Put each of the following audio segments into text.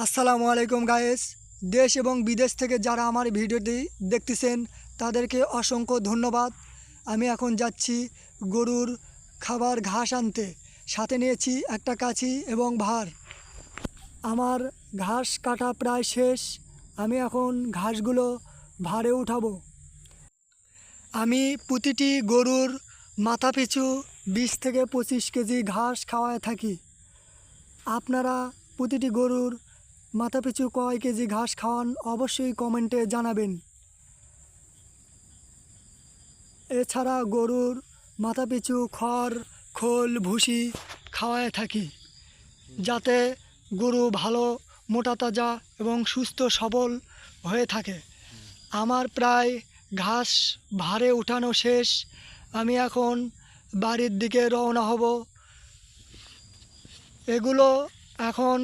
আসসালামু আলাইকুম গাইস। দেশ এবং বিদেশ থেকে যারা আমার ভিডিওটি দেখতেছেন তাদেরকে অসংখ্য ধন্যবাদ। আমি এখন যাচ্ছি গরুর খাবার ঘাস আনতে, সাথে নিয়েছি একটা কাঁচি এবং ভার। আমার ঘাস কাটা প্রায় শেষ। আমি এখন ঘাসগুলো ভারে উঠাবো। আমি প্রতিটি গরুর মাথাপিছু 20 থেকে 25 কেজি ঘাস খাওয়ায় থাকি। আপনারা প্রতিটি গরুর মাথাপিছু কয় কেজি ঘাস খাওয়ান অবশ্যই কমেন্টে জানাবেন। এছাড়া গরুর মাথাপিছু খড়, খোল, ভুসি খাওয়ায় থাকি, যাতে গরু ভালো মোটা তাজা এবং সুস্থ সবল হয়ে থাকে। আমার প্রায় ঘাস ভারে উঠানো শেষ। আমি এখন বাড়ির দিকে রওনা হব। এগুলো এখন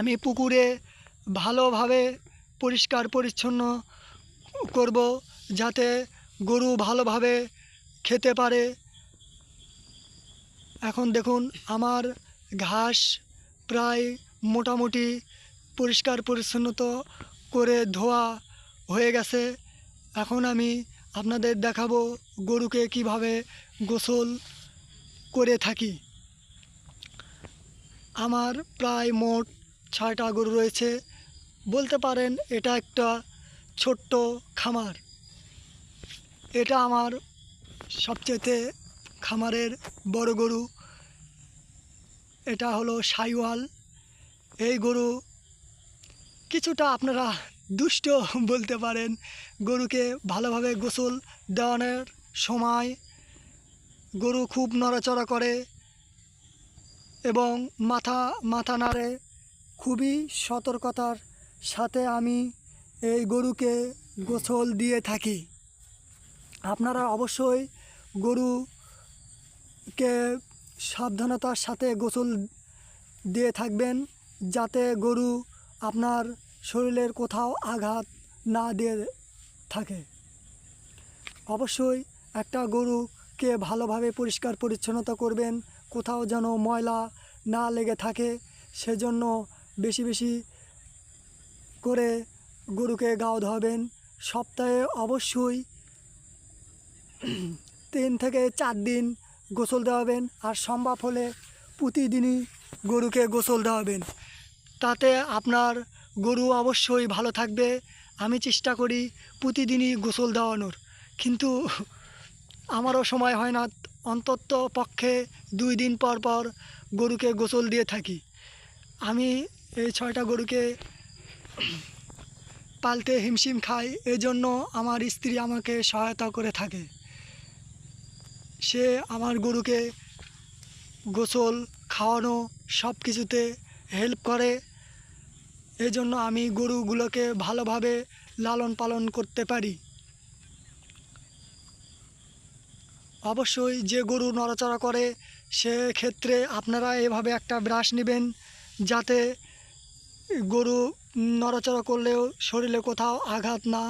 আমি পুকুরে ভালোভাবে পরিষ্কার পরিচ্ছন্ন করব, যাতে গরু ভালোভাবে খেতে পারে। এখন দেখুন আমার ঘাস প্রায় মোটামুটি পরিষ্কার পরিচ্ছন্নতা করে ধোয়া হয়ে গেছে। এখন আমি আপনাদের দেখাবো গরুকে কিভাবে গোসল করে থাকি। আমার প্রায় মোট 6টা গরু রয়েছে। বলতে পারেন এটা একটা ছোট্ট খামার। এটা আমার সবচেয়ে খামারের বড় গরু। এটা হলো সাইওয়াল। এই গরু কিছুটা আপনারা দুষ্ট বলতে পারেন। গরুকে ভালোভাবে গোসল দেওয়ানোর সময় গরু খুব নড়াচড়া করে এবং মাথা মাথা নাড়ে। খুবই সতর্কতার সাথে আমি এই গরুকে গোসল দিয়ে থাকি। আপনারা অবশ্যই গরুকে সাবধানতার সাথে গোসল দিয়ে থাকবেন, যাতে গরু আপনার শরীরের কোথাও আঘাত না দিয়ে থাকে। অবশ্যই একটা গরুকে ভালোভাবে পরিষ্কার পরিচ্ছন্নতা করবেন, কোথাও যেন ময়লা না লেগে থাকে। সেজন্য বেশি বেশি করে গরুকে গাও ধোয়াবেন। সপ্তাহে অবশ্যই 3 থেকে 4 দিন গোসল দেওয়াবেন, আর সম্ভব হলে প্রতিদিনই গরুকে গোসল দেওয়াবেন। তাতে আপনার গরু অবশ্যই ভালো থাকবে। আমি চেষ্টা করি প্রতিদিনই গোসল দেওয়ানোর, কিন্তু আমারও সময় হয় না। অন্তত পক্ষে 2 দিন পর পর গরুকে গোসল দিয়ে থাকি। আমি এই 6টা গরুকে পালতে হিমশিম খাই, এজন্য আমার স্ত্রী আমাকে সহায়তা করে থাকে। সে আমার গরুকে গোসল, খাওয়ানো সব কিছুতে হেল্প করে। এই জন্য আমি গরুগুলোকে ভালোভাবে লালন পালন করতে পারি। অবশ্যই যে গরু নড়াচড়া করে সেক্ষেত্রে আপনারা এভাবে একটা ব্রাশ নেবেন, যাতে গরু নড়াচড়া করলেও শরীরে কোথাও আঘাত না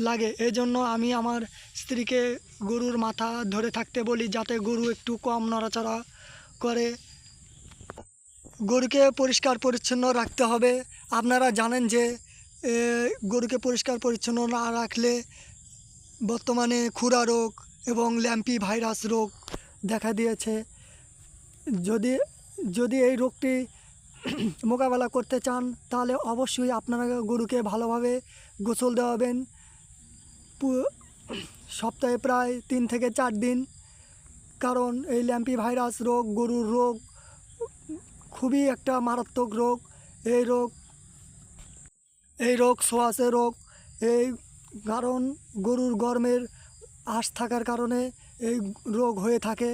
লাগে। এই জন্য আমি আমার স্ত্রীকে গরুর মাথা ধরে থাকতে বলি, যাতে গরু একটু কম নড়াচড়া করে। গরুকে পরিষ্কার পরিচ্ছন্ন রাখতে হবে। আপনারা জানেন যে গরুকে পরিষ্কার পরিচ্ছন্ন না রাখলে বর্তমানে খুরা রোগ এবং ল্যাম্পি ভাইরাস রোগ দেখা দিয়েছে। যদি যদি এই রোগটি মোকাবেলা করতে চান, তাহলে অবশ্যই আপনারা গরুকে ভালোভাবে গোসল দেওয়াবেন সপ্তাহে প্রায় 3 থেকে 4 দিন। কারণ এই ল্যাম্পি ভাইরাস রোগ গরুর রোগ, খুবই একটা মারাত্মক রোগ। এই রোগ ছোঁয়াচে রোগ। এই কারণ গরুর গরমের আঁশ থাকার কারণে এই রোগ হয়ে থাকে।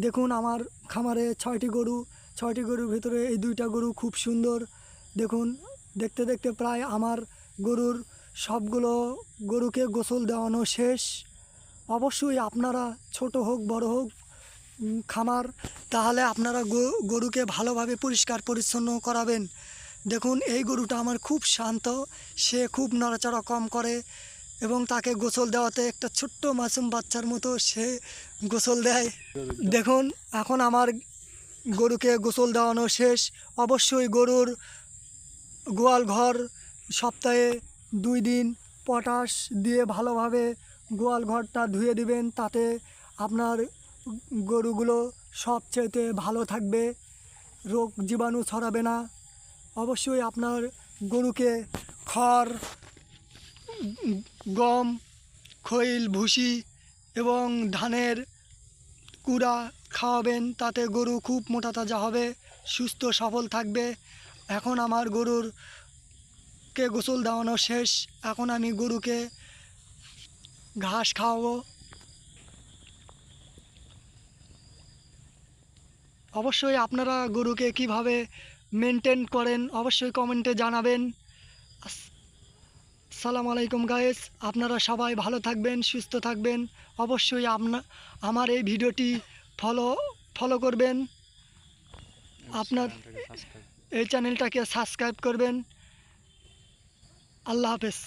দেখুন আমার খামারে 6টি গরু। 6টি গরুর ভিতরে এই 2টা গরু খুব সুন্দর। দেখুন, দেখতে দেখতে প্রায় আমার গরুর সবগুলো গরুকে গোসল দেওয়ানো শেষ। অবশ্যই আপনারা ছোট হোক বড় হোক খামার, তাহলে আপনারা গরুকে ভালোভাবে পরিষ্কার পরিচ্ছন্ন করাবেন। দেখুন এই গরুটা আমার খুব শান্ত, সে খুব নড়াচড়া কম করে এবং তাকে গোসল দেওয়াতে একটা ছোট্ট মাসুম বাচ্চার মতো সে গোসল দেয়। দেখুন এখন আমার গরুকে গোসল দেওয়ানো শেষ। অবশ্যই গরুর গোয়াল ঘর সপ্তাহে 2 দিন পটাশ দিয়ে ভালোভাবে গোয়াল ঘরটা ধুয়ে দিবেন, তাতে আপনার গরুগুলো সবচেয়ে ভালো থাকবে, রোগ জীবাণু ছড়াবে না। অবশ্যই আপনার গরুকে খড়, গম, খৈল, ভুসি এবং ধানের কুড়া খাওয়াবেন, তাতে গরু খুব মোটা তাজা হবে, সুস্থ সবল থাকবে। এখন আমার গরুরকে গোসল দেওয়ানো শেষ, এখন আমি গরুকে ঘাস খাওয়াবো। অবশ্যই আপনারা গরুকে কিভাবে মেনটেন করেন অবশ্যই কমেন্টে জানাবেন। আসসালামু আলাইকুম গাইস, আপনারা সবাই ভালো থাকবেন, সুস্থ থাকবেন। অবশ্যই আমার এই ভিডিওটি ফলো করবেন, আপনার এই চ্যানেলটাকে সাবস্ক্রাইব করবেন। আল্লাহ হাফেজ।